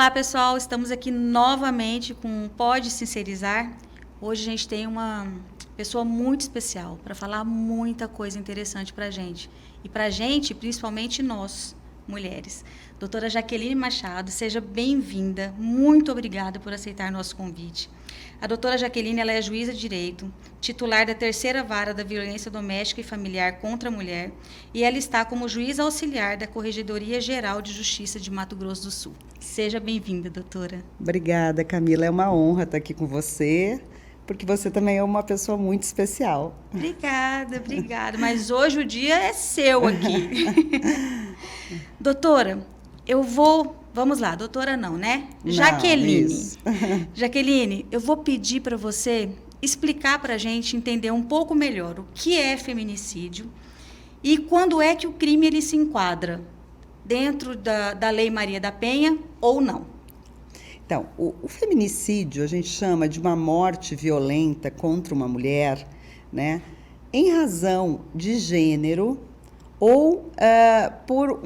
Olá, pessoal. Estamos aqui novamente com Pode Sincerizar. Hoje a gente tem uma pessoa muito especial para falar muita coisa interessante para a gente. E para a gente, principalmente nós, mulheres. Doutora Jaqueline Machado, seja bem-vinda. Muito obrigada por aceitar nosso convite. A doutora Jaqueline, ela é juíza de direito, titular da terceira vara da violência doméstica e familiar contra a mulher, e ela está como juíza auxiliar da Corregedoria Geral de Justiça de Mato Grosso do Sul. Seja bem-vinda, doutora. Obrigada, Camila. É uma honra estar aqui com você, porque você também é uma pessoa muito especial. Obrigada. Mas hoje o dia é seu aqui. Doutora, Vamos lá, doutora não, né? Não, Jaqueline. isso. Jaqueline, eu vou pedir para você explicar para a gente entender um pouco melhor o que é feminicídio e quando é que o crime ele se enquadra dentro da Lei Maria da Penha ou não. Então, o feminicídio a gente chama de uma morte violenta contra uma mulher, né, em razão de gênero ou por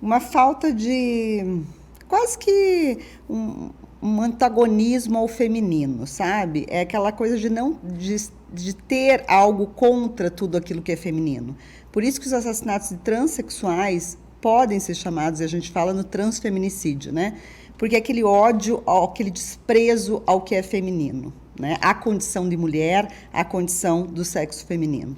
uma falta de quase que um antagonismo ao feminino, sabe? É aquela coisa de ter algo contra tudo aquilo que é feminino. Por isso que os assassinatos de transexuais podem ser chamados, e a gente fala no transfeminicídio, né? Porque é aquele ódio, aquele desprezo ao que é feminino, né? A condição de mulher, a condição do sexo feminino.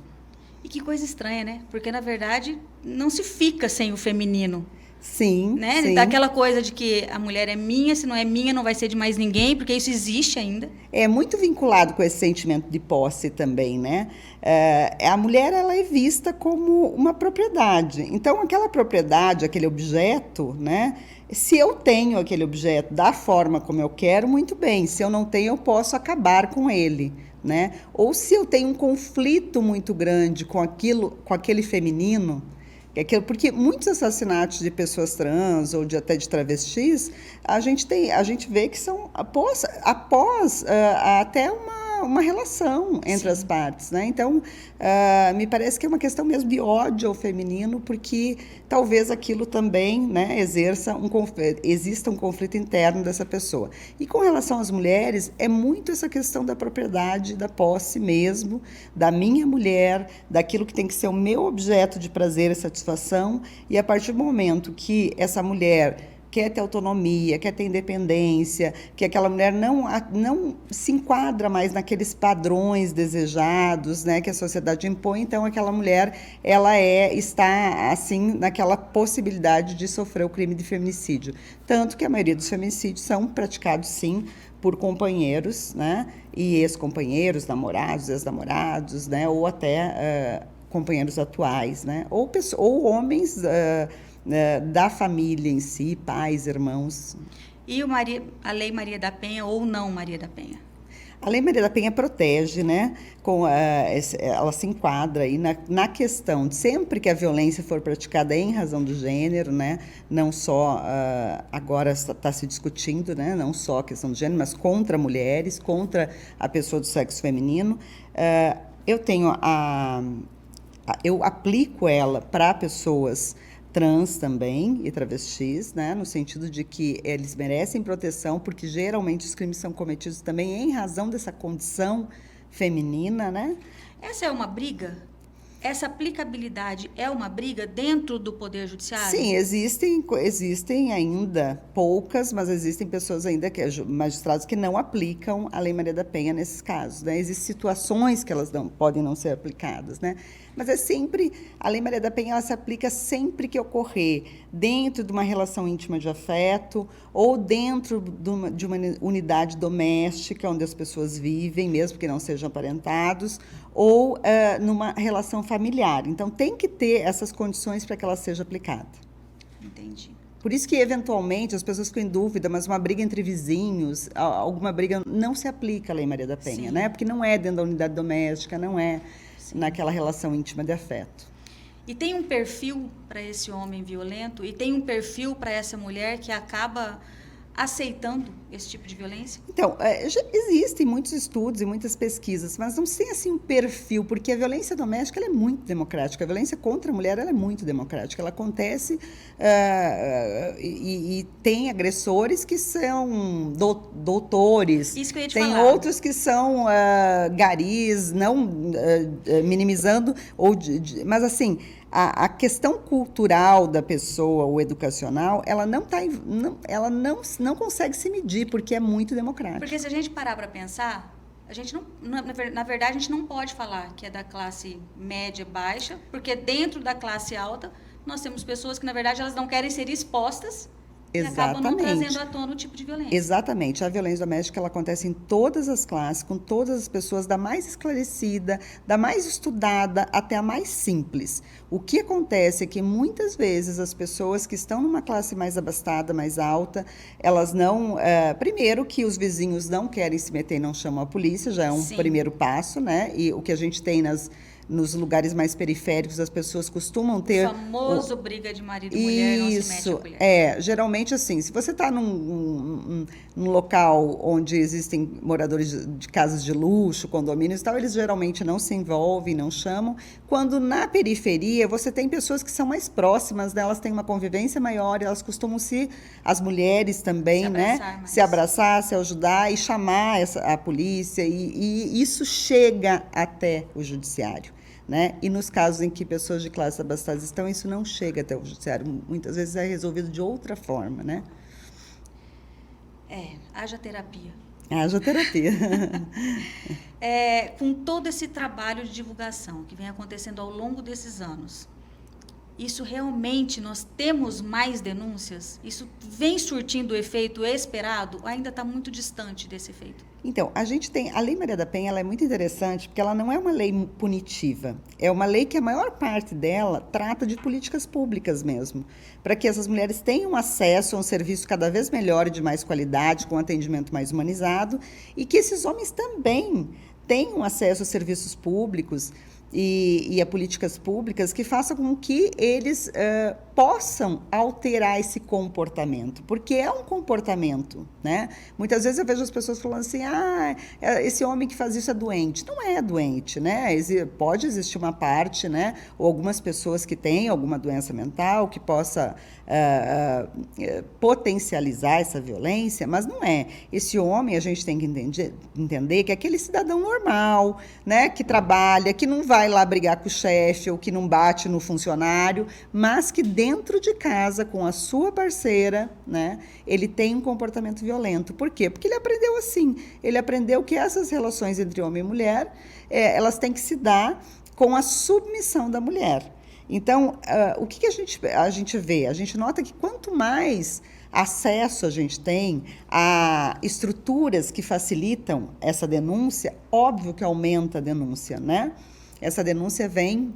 E que coisa estranha, né? Porque, na verdade, não se fica sem o feminino. Sim, né? sim. Daquela coisa de que a mulher é minha, se não é minha, não vai ser de mais ninguém, porque isso existe ainda. É muito vinculado com esse sentimento de posse também, né? A mulher, ela é vista como uma propriedade. Então, aquela propriedade, aquele objeto, né? Se eu tenho aquele objeto da forma como eu quero, muito bem. Se eu não tenho, eu posso acabar com ele, né? Ou se eu tenho um conflito muito grande com aquele feminino, porque muitos assassinatos de pessoas trans ou até de travestis, a gente vê que são após até uma relação entre as partes, né? Então, me parece que é uma questão mesmo de ódio ao feminino, porque talvez aquilo também, né, exista um conflito interno dessa pessoa. E com relação às mulheres, é muito essa questão da propriedade, da posse mesmo, da minha mulher, daquilo que tem que ser o meu objeto de prazer e satisfação, e a partir do momento que essa mulher quer ter autonomia, quer ter independência, que aquela mulher não se enquadra mais naqueles padrões desejados, né, que a sociedade impõe, então aquela mulher está assim naquela possibilidade de sofrer o crime de feminicídio. Tanto que a maioria dos feminicídios são praticados, sim, por companheiros, né, e ex-companheiros, namorados, ex-namorados, né, ou até companheiros atuais, né, ou homens da família em si, pais, irmãos. E a Lei Maria da Penha ou não Maria da Penha? A Lei Maria da Penha protege, né? Ela se enquadra aí na questão de sempre que a violência for praticada em razão do gênero, né? Não só, agora está se discutindo, né? Não só a questão do gênero, mas contra mulheres, contra a pessoa do sexo feminino. Eu aplico ela para pessoas trans também e travestis, né, no sentido de que eles merecem proteção, porque geralmente os crimes são cometidos também em razão dessa condição feminina, né? Essa é uma briga? Essa aplicabilidade é uma briga dentro do Poder Judiciário? Sim, existem ainda poucas, mas existem pessoas ainda, magistrados, que não aplicam a Lei Maria da Penha nesses casos, né? Existem situações que elas podem não ser aplicadas, né? Mas a Lei Maria da Penha, ela se aplica sempre que ocorrer dentro de uma relação íntima de afeto ou dentro de uma unidade doméstica onde as pessoas vivem, mesmo que não sejam aparentados, ou numa relação familiar. Então, tem que ter essas condições para que ela seja aplicada. Entendi. Por isso que, eventualmente, as pessoas ficam em dúvida, mas uma briga entre vizinhos, alguma briga, não se aplica a Lei Maria da Penha, né? Porque não é dentro da unidade doméstica, não é naquela relação íntima de afeto. E tem um perfil para esse homem violento e tem um perfil para essa mulher que acaba aceitando esse tipo de violência? Então, já existem muitos estudos e muitas pesquisas, mas não tem assim um perfil, porque a violência doméstica ela é muito democrática, a violência contra a mulher ela é muito democrática, ela acontece e tem agressores que são doutores, Isso que eu ia te tem falar. outros que são garis, não minimizando, mas assim, a questão cultural da pessoa, ou educacional, ela não consegue se medir, porque é muito democrático. Porque se a gente parar para pensar, a gente não, na verdade, a gente não pode falar que é da classe média baixa, porque dentro da classe alta, nós temos pessoas que, na verdade, elas não querem ser expostas. Exatamente. E acabam não trazendo à tona o tipo de violência. Exatamente. A violência doméstica ela acontece em todas as classes, com todas as pessoas, da mais esclarecida, da mais estudada até a mais simples. O que acontece é que muitas vezes as pessoas que estão numa classe mais abastada, mais alta, elas não... primeiro que os vizinhos não querem se meter e não chamam a polícia, já é um primeiro passo, né? E o que a gente tem nos lugares mais periféricos, as pessoas costumam ter... O famoso briga de marido e mulher, não se mete a colher. Geralmente assim, se você está num local onde existem moradores de casas de luxo, condomínios e tal, eles geralmente não se envolvem, não chamam. Quando na periferia, você tem pessoas que são mais próximas, né? Elas têm uma convivência maior, elas costumam as mulheres também, se abraçar, se ajudar e chamar a polícia, e isso chega até o judiciário. Né? E nos casos em que pessoas de classes abastadas estão, isso não chega até o judiciário. Muitas vezes é resolvido de outra forma, né? Haja terapia. Haja terapia. Com todo esse trabalho de divulgação que vem acontecendo ao longo desses anos, isso realmente nós temos mais denúncias? Isso vem surtindo o efeito esperado ou ainda está muito distante desse efeito? Então, a gente tem... A Lei Maria da Penha ela é muito interessante porque ela não é uma lei punitiva. É uma lei que a maior parte dela trata de políticas públicas mesmo, para que essas mulheres tenham acesso a um serviço cada vez melhor e de mais qualidade, com um atendimento mais humanizado, e que esses homens também tenham acesso a serviços públicos e a políticas públicas que façam com que eles possam alterar esse comportamento, porque é um comportamento, né? Muitas vezes eu vejo as pessoas falando assim, esse homem que faz isso é doente. Não é doente, né? Pode existir uma parte, né? Ou algumas pessoas que têm alguma doença mental que possa potencializar essa violência, mas não é. Esse homem, a gente tem que entender que é aquele cidadão normal, né? Que trabalha, que não vai lá brigar com o chefe ou que não bate no funcionário, mas que dentro de casa, com a sua parceira, né, ele tem um comportamento violento. Por quê? Porque ele aprendeu assim. Ele aprendeu que essas relações entre homem e mulher, elas têm que se dar com a submissão da mulher. Então, o que a gente vê? A gente nota que quanto mais acesso a gente tem a estruturas que facilitam essa denúncia, óbvio que aumenta a denúncia, né? Essa denúncia vem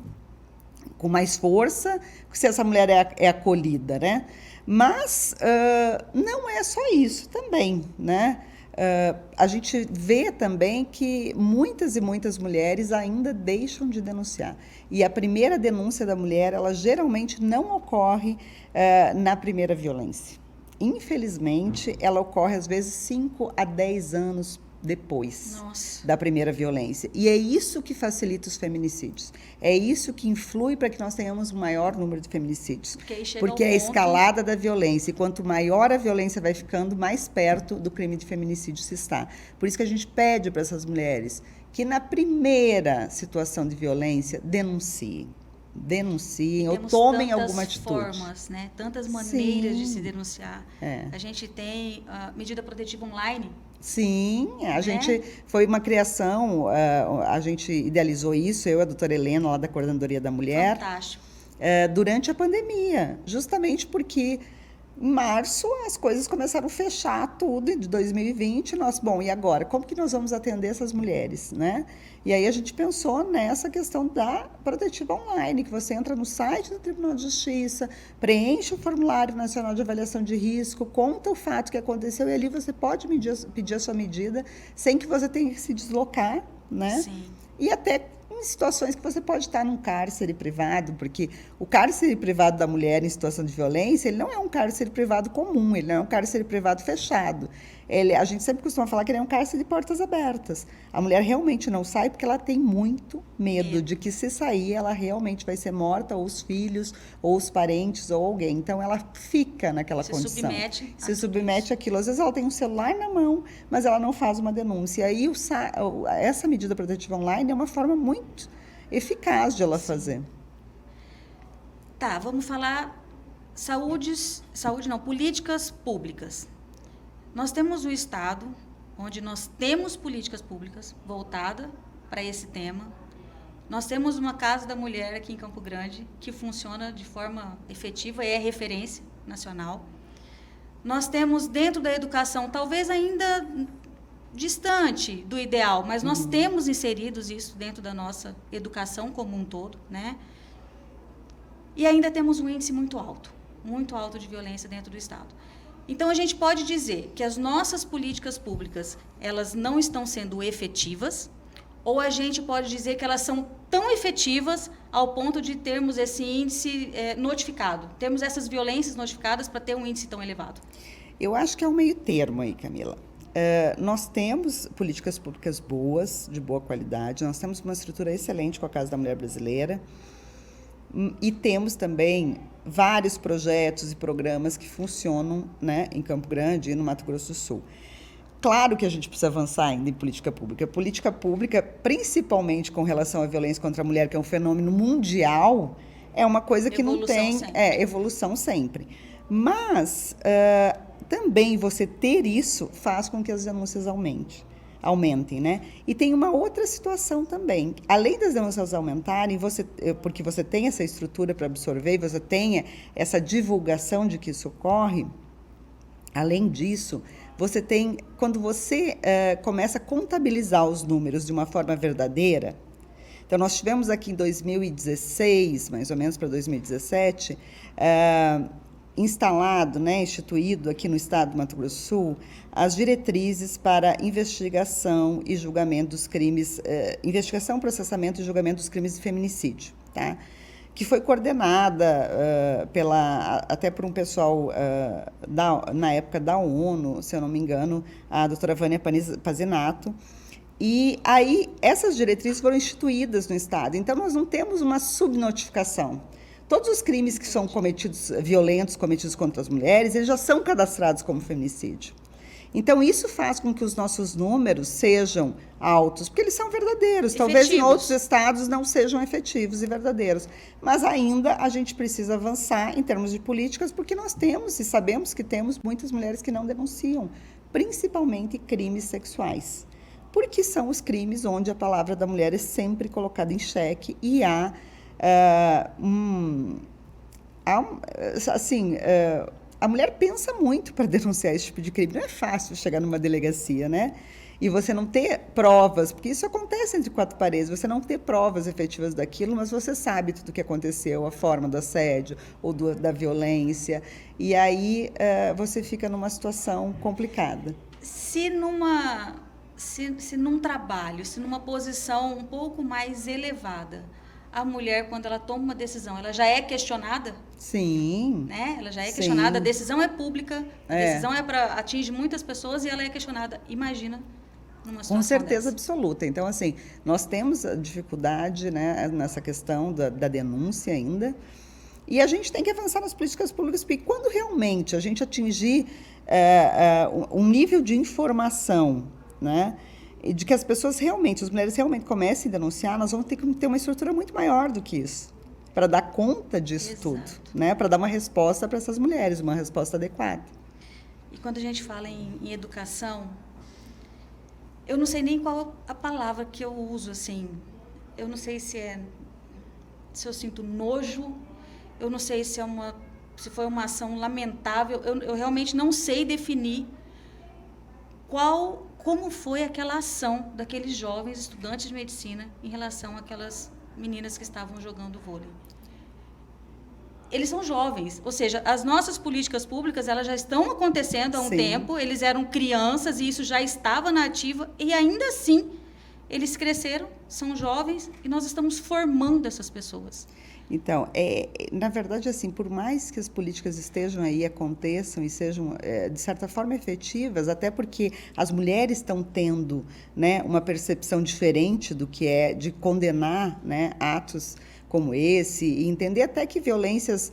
com mais força se essa mulher é acolhida, né? Mas não é só isso também, né? A gente vê também que muitas e muitas mulheres ainda deixam de denunciar. E a primeira denúncia da mulher, ela geralmente não ocorre na primeira violência. Infelizmente, ela ocorre às vezes 5 a 10 anos depois da primeira violência. E é isso que facilita os feminicídios. É isso que influi para que nós tenhamos um maior número de feminicídios. Porque é a escalada da violência. E quanto maior a violência vai ficando, mais perto do crime de feminicídio se está. Por isso que a gente pede para essas mulheres que na primeira situação de violência denunciem ou tomem alguma atitude. Formas, né? Tantas maneiras de se denunciar. A gente tem medida protetiva online. Sim, gente foi uma criação, a gente idealizou isso, eu e a doutora Helena, lá da Coordenadoria da Mulher. Fantástico. Durante a pandemia, justamente porque em março as coisas começaram a fechar tudo de 2020. E agora? Como que nós vamos atender essas mulheres, né? E aí a gente pensou nessa questão da protetiva online, que você entra no site do Tribunal de Justiça, preenche o formulário nacional de avaliação de risco, conta o fato que aconteceu e ali você pode pedir a sua medida sem que você tenha que se deslocar, né? Sim. E até em situações que você pode estar num cárcere privado, porque o cárcere privado da mulher em situação de violência, ele não é um cárcere privado comum, ele não é um cárcere privado fechado. A gente sempre costuma falar que ele é um cárcere de portas abertas. A mulher realmente não sai porque ela tem muito medo de que, se sair, ela realmente vai ser morta, ou os filhos, ou os parentes, ou alguém. Então, ela fica naquela condição. Se submete àquilo. Às vezes, ela tem um celular na mão, mas ela não faz uma denúncia. E aí, essa medida protetiva online é uma forma muito eficaz de ela fazer. Tá, vamos falar políticas públicas. Nós temos um estado onde nós temos políticas públicas voltadas para esse tema. Nós temos uma Casa da Mulher aqui em Campo Grande que funciona de forma efetiva e é referência nacional. Nós temos dentro da educação, talvez ainda distante do ideal, mas nós temos inseridos isso dentro da nossa educação como um todo, né? E ainda temos um índice muito alto de violência dentro do estado. Então, a gente pode dizer que as nossas políticas públicas, elas não estão sendo efetivas, ou a gente pode dizer que elas são tão efetivas ao ponto de termos esse índice notificado, termos essas violências notificadas para ter um índice tão elevado. Eu acho que é um meio termo aí, Camila. Nós temos políticas públicas boas, de boa qualidade, nós temos uma estrutura excelente com a Casa da Mulher Brasileira, e temos também vários projetos e programas que funcionam, né, em Campo Grande e no Mato Grosso do Sul. Claro que a gente precisa avançar ainda em política pública. Política pública, principalmente com relação à violência contra a mulher, que é um fenômeno mundial, é uma coisa que não tem... evolução sempre. Mas também você ter isso faz com que as denúncias aumentem, né? E tem uma outra situação também. Além das denúncias aumentarem, porque você tem essa estrutura para absorver, você tem essa divulgação de que isso ocorre, além disso, você tem, quando você começa a contabilizar os números de uma forma verdadeira. Então, nós tivemos aqui em 2016, mais ou menos para 2017, instalado, né, instituído aqui no estado do Mato Grosso do Sul, as diretrizes para investigação e julgamento dos crimes, investigação, processamento e julgamento dos crimes de feminicídio, tá? Que foi coordenada até por um pessoal na época da ONU, se eu não me engano, a doutora Vânia Pazinato. E aí essas diretrizes foram instituídas no estado. Então, nós não temos uma subnotificação. Todos os crimes que são violentos cometidos contra as mulheres, eles já são cadastrados como feminicídio. Então, isso faz com que os nossos números sejam altos, porque eles são verdadeiros. Efetivos. Talvez em outros estados não sejam efetivos e verdadeiros. Mas ainda a gente precisa avançar em termos de políticas, porque nós temos e sabemos que temos muitas mulheres que não denunciam, principalmente crimes sexuais. Porque são os crimes onde a palavra da mulher é sempre colocada em xeque e há a mulher pensa muito para denunciar esse tipo de crime. Não é fácil chegar numa delegacia, né? E você não ter provas, porque isso acontece entre quatro paredes, você não ter provas efetivas daquilo, mas você sabe tudo o que aconteceu, a forma do assédio ou da violência, e aí você fica numa situação complicada. Se num trabalho, se numa posição um pouco mais elevada, a mulher, quando ela toma uma decisão, ela já é questionada? Sim. Né? Ela já é questionada, a decisão é pública, a decisão atinge muitas pessoas e ela é questionada. Imagina numa situação Com certeza dessa. absoluta. Então, assim, nós temos a dificuldade, né, nessa questão da denúncia ainda, e a gente tem que avançar nas políticas públicas, porque quando realmente a gente atingir um nível de informação, né, de que as pessoas realmente, as mulheres realmente comecem a denunciar, nós vamos ter que ter uma estrutura muito maior do que isso, para dar conta disso Exato. Tudo, né? Para dar uma resposta para essas mulheres, uma resposta adequada. E quando a gente fala em educação, eu não sei nem qual a palavra que eu uso, assim, eu não sei se eu sinto nojo, eu não sei se foi uma ação lamentável, eu realmente não sei definir como foi aquela ação daqueles jovens estudantes de medicina em relação àquelas meninas que estavam jogando vôlei. Eles são jovens, ou seja, as nossas políticas públicas elas já estão acontecendo há um tempo, eles eram crianças e isso já estava na ativa, e ainda assim eles cresceram, são jovens e nós estamos formando essas pessoas. Então, na verdade, assim, por mais que as políticas estejam aí, aconteçam e sejam, de certa forma, efetivas, até porque as mulheres estão tendo, né, uma percepção diferente do que é de condenar, né, atos como esse e entender até que violências,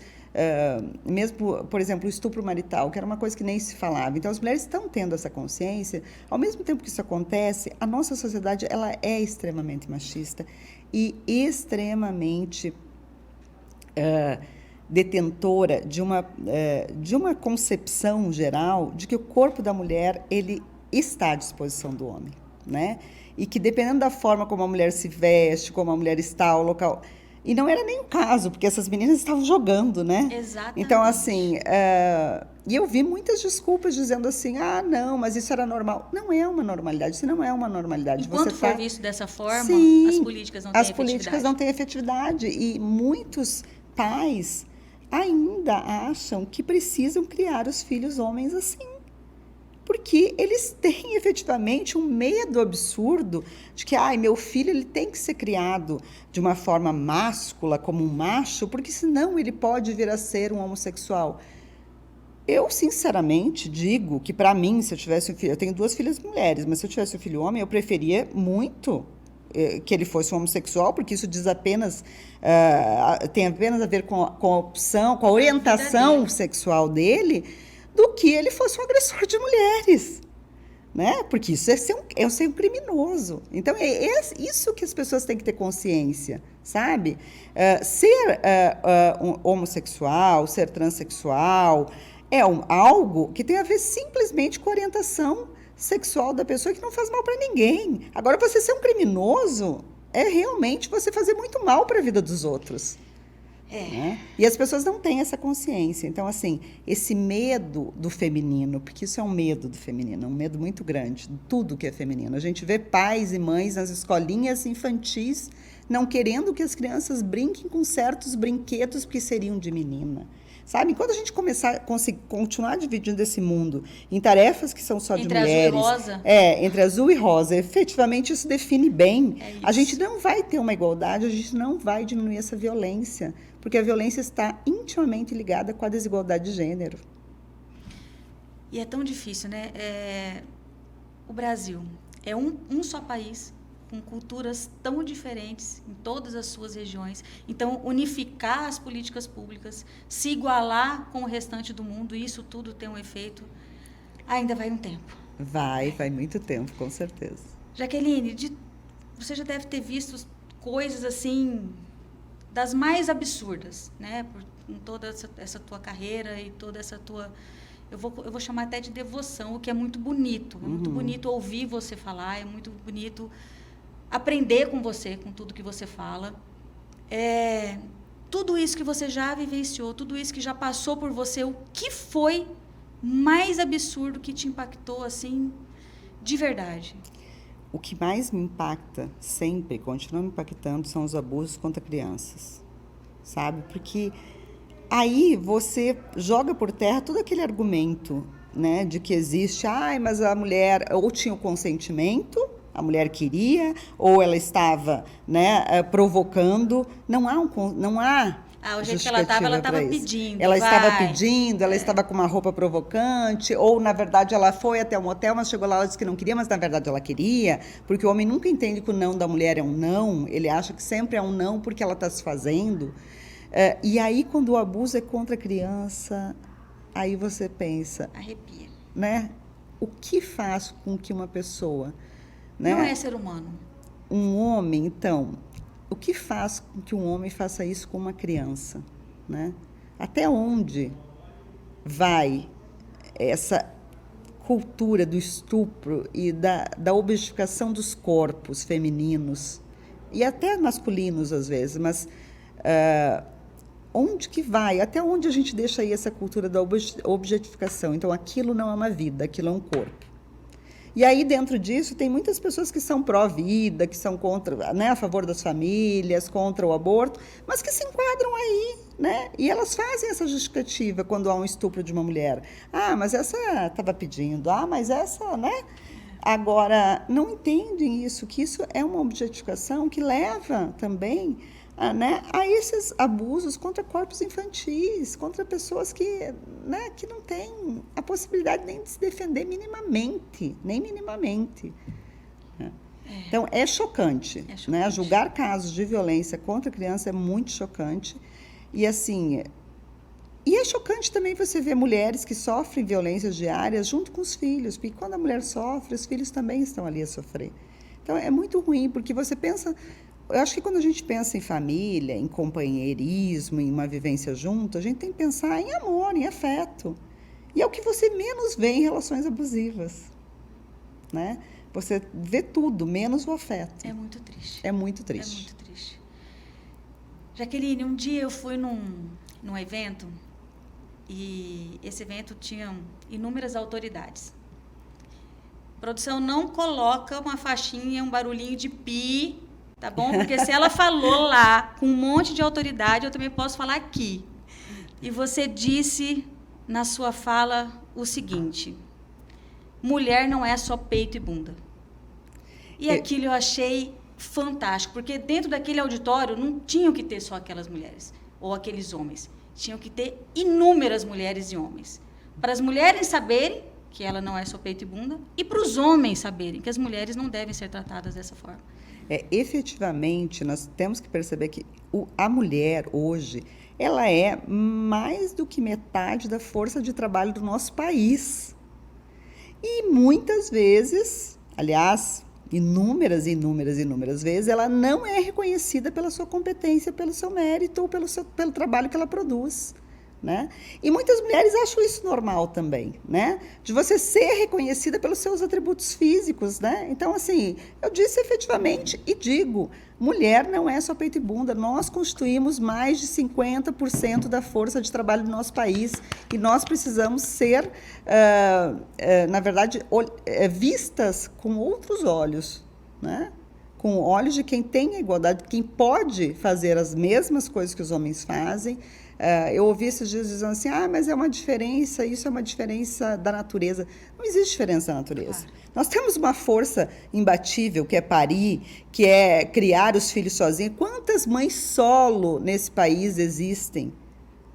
mesmo, por exemplo, o estupro marital, que era uma coisa que nem se falava. Então, as mulheres estão tendo essa consciência. Ao mesmo tempo que isso acontece, a nossa sociedade ela é extremamente machista e extremamente detentora de uma concepção geral de que o corpo da mulher ele está à disposição do homem, né? E que dependendo da forma como a mulher se veste, como a mulher está, o local... E não era nem o caso, porque essas meninas estavam jogando, né? Exatamente. Então, assim, e eu vi muitas desculpas dizendo assim, não, mas isso era normal. Não é uma normalidade, isso não é uma normalidade. Enquanto for visto dessa forma, Sim, as políticas não têm efetividade. As políticas não têm efetividade. E muitos pais ainda acham que precisam criar os filhos homens assim. Porque eles têm efetivamente um medo absurdo de que meu filho ele tem que ser criado de uma forma máscula, como um macho, porque senão ele pode vir a ser um homossexual. Eu, sinceramente, digo que, para mim, se eu tivesse um filho... Eu tenho 2 filhas mulheres, mas se eu tivesse um filho homem, eu preferia muito que ele fosse um homossexual, porque isso diz apenas... tem apenas a ver com a opção, com a orientação sexual dele, do que ele fosse um agressor de mulheres, né? Porque isso é ser um criminoso. Então, é isso que as pessoas têm que ter consciência, sabe? Ser homossexual, ser transexual, é algo que tem a ver simplesmente com a orientação sexual da pessoa, que não faz mal para ninguém. Agora, você ser um criminoso é realmente você fazer muito mal para a vida dos outros. Né? E as pessoas não têm essa consciência. Então, assim, esse medo do feminino, porque isso é um medo do feminino, um medo muito grande, de tudo que é feminino. A gente vê pais e mães nas escolinhas infantis não querendo que as crianças brinquem com certos brinquedos que seriam de menina. Sabe? Enquanto a gente continuar dividindo esse mundo em tarefas que são só de mulheres... Entre azul e rosa. Entre azul e rosa. Efetivamente, isso define bem. A gente não vai ter uma igualdade, a gente não vai diminuir essa violência, porque a violência está intimamente ligada com a desigualdade de gênero. E é tão difícil, né? O Brasil é um só país, com culturas tão diferentes em todas as suas regiões. Então, unificar as políticas públicas, se igualar com o restante do mundo, isso tudo tem um efeito, ainda vai um tempo. Vai muito tempo, com certeza. Jaqueline, você já deve ter visto coisas assim, das mais absurdas, né? Por toda essa tua carreira e toda essa tua... Eu vou chamar até de devoção, o que é muito bonito. É muito bonito ouvir você falar, é muito bonito aprender com você, com tudo que você fala. Tudo isso que você já vivenciou, tudo isso que já passou por você, o que foi mais absurdo que te impactou, assim, de verdade? O que mais me impacta, sempre, continua me impactando, são os abusos contra crianças, sabe? Porque aí você joga por terra todo aquele argumento, né, de que existe, mas a mulher ou tinha o consentimento, a mulher queria, ou ela estava, né, provocando. Não há o jeito que ela estava pedindo. Ela estava pedindo, ela estava com uma roupa provocante, ou, na verdade, ela foi até um motel, mas chegou lá, ela disse que não queria, mas, na verdade, ela queria, porque o homem nunca entende que o não da mulher é um não, ele acha que sempre é um não porque ela está se fazendo. E aí, quando o abuso é contra a criança, aí você pensa... Arrepia. Né? O que faz com que uma pessoa... Né? Não é ser humano. Um homem, então, o que faz com que um homem faça isso com uma criança? Né? Até onde vai essa cultura do estupro e da objetificação dos corpos femininos, e até masculinos às vezes, mas onde que vai? Até onde a gente deixa aí essa cultura da objetificação? Então, aquilo não é uma vida, aquilo é um corpo. E aí, dentro disso, tem muitas pessoas que são pró-vida, que são contra, né, a favor das famílias, contra o aborto, mas que se enquadram aí, né? E elas fazem essa justificativa quando há um estupro de uma mulher. Mas essa estava pedindo. Mas essa, né? Agora, não entendem isso, que isso é uma objetificação que leva também a esses abusos contra corpos infantis, contra pessoas que, que não têm a possibilidade nem de se defender minimamente, nem minimamente. Então, é chocante. Julgar casos de violência contra a criança é muito chocante. E, assim, é chocante também você ver mulheres que sofrem violências diárias junto com os filhos, porque quando a mulher sofre, os filhos também estão ali a sofrer. Então, é muito ruim, porque você pensa... Eu acho que quando a gente pensa em família, em companheirismo, em uma vivência junto, a gente tem que pensar em amor, em afeto. E é o que você menos vê em relações abusivas, né? Você vê tudo, menos o afeto. É muito triste. É muito triste. É muito triste. Jaqueline, um dia eu fui num evento e esse evento tinha inúmeras autoridades. A produção não coloca uma faixinha, um barulhinho de pi, tá bom? Porque se ela falou lá com um monte de autoridade, eu também posso falar aqui. E você disse na sua fala o seguinte: mulher não é só peito e bunda. E aquilo eu achei fantástico, porque dentro daquele auditório não tinham que ter só aquelas mulheres ou aqueles homens. Tinham que ter inúmeras mulheres e homens. Para as mulheres saberem que ela não é só peito e bunda e para os homens saberem que as mulheres não devem ser tratadas dessa forma. Efetivamente, nós temos que perceber que a mulher hoje, ela é mais do que metade da força de trabalho do nosso país. E muitas vezes, aliás, inúmeras vezes, ela não é reconhecida pela sua competência, pelo seu mérito ou pelo trabalho que ela produz. Né? E muitas mulheres acham isso normal também, né? De você ser reconhecida pelos seus atributos físicos, né? Então, assim, eu disse efetivamente e digo, mulher não é só peito e bunda, nós constituímos mais de 50% da força de trabalho do nosso país e nós precisamos ser, na verdade, vistas com outros olhos, né? Com olhos de quem tem a igualdade, quem pode fazer as mesmas coisas que os homens fazem. Eu ouvi esses dias dizendo assim, mas é uma diferença, isso é uma diferença da natureza. Não existe diferença da natureza. Nós temos uma força imbatível, que é parir, que é criar os filhos sozinhos. Quantas mães solo nesse país existem?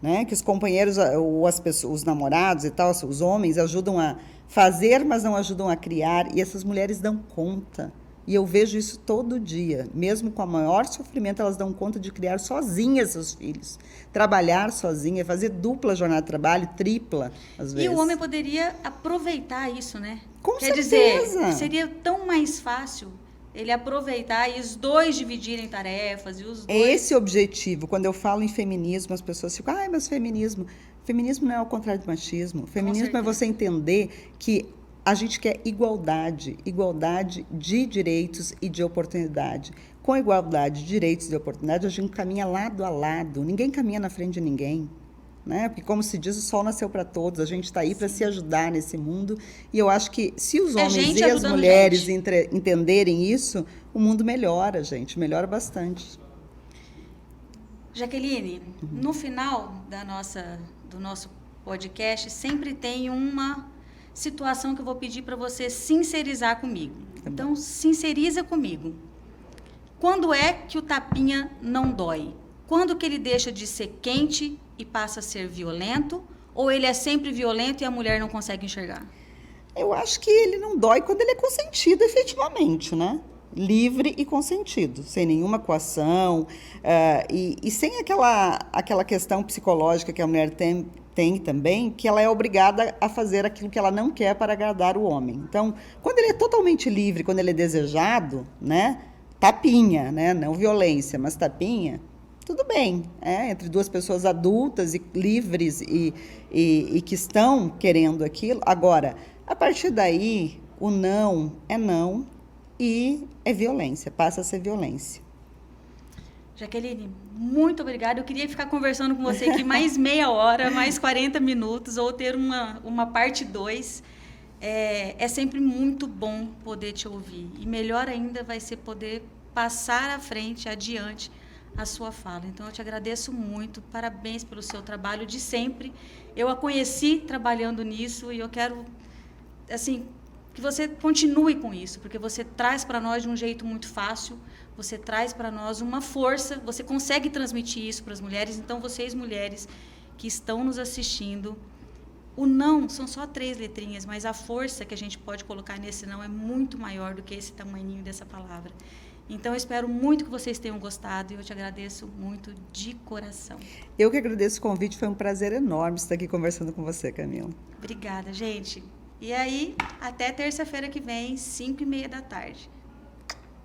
Né? Que os companheiros, ou as pessoas, os namorados e tal, os homens ajudam a fazer, mas não ajudam a criar, e essas mulheres dão conta. E eu vejo isso todo dia. Mesmo com o maior sofrimento, elas dão conta de criar sozinhas seus filhos. Trabalhar sozinha, fazer dupla jornada de trabalho, tripla, às vezes. E o homem poderia aproveitar isso, né? Com Quer certeza. dizer, seria tão mais fácil ele aproveitar e os dois dividirem tarefas. E os dois... É esse o objetivo. Quando eu falo em feminismo, as pessoas ficam, mas feminismo... Feminismo não é o contrário do machismo. Feminismo é você entender que a gente quer igualdade de direitos e de oportunidade. Com igualdade de direitos e de oportunidade, a gente caminha lado a lado. Ninguém caminha na frente de ninguém. Né? Porque, como se diz, o sol nasceu para todos. A gente está aí para se ajudar nesse mundo. E eu acho que, se os homens e as mulheres entenderem isso, o mundo melhora, gente. Melhora bastante. Jaqueline, no final do nosso podcast, sempre tem uma situação que eu vou pedir para você sincerizar comigo. Então, sinceriza comigo. Quando é que o tapinha não dói? Quando que ele deixa de ser quente e passa a ser violento? Ou ele é sempre violento e a mulher não consegue enxergar? Eu acho que ele não dói quando ele é consentido efetivamente, né? Livre e consentido, sem nenhuma coação e sem aquela questão psicológica que a mulher tem também, que ela é obrigada a fazer aquilo que ela não quer para agradar o homem. Então, quando ele é totalmente livre, quando ele é desejado, né, tapinha, né, não violência, mas tapinha, tudo bem, entre duas pessoas adultas e livres e que estão querendo aquilo. Agora, a partir daí, o não é não e é violência, passa a ser violência. Jaqueline, muito obrigada. Eu queria ficar conversando com você aqui mais meia hora, mais 40 minutos, ou ter uma parte 2. É sempre muito bom poder te ouvir. E melhor ainda vai ser poder passar à frente, adiante, a sua fala. Então, eu te agradeço muito. Parabéns pelo seu trabalho de sempre. Eu a conheci trabalhando nisso e eu quero, assim, que você continue com isso, porque você traz para nós de um jeito muito fácil, você traz para nós uma força, você consegue transmitir isso para as mulheres. Então, vocês mulheres que estão nos assistindo, o não são só 3 letrinhas, mas a força que a gente pode colocar nesse não é muito maior do que esse tamanhinho dessa palavra. Então, eu espero muito que vocês tenham gostado e eu te agradeço muito de coração. Eu que agradeço o convite, foi um prazer enorme estar aqui conversando com você, Camila. Obrigada, gente. E aí, até terça-feira que vem, 5h30 da tarde.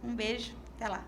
Um beijo, até lá.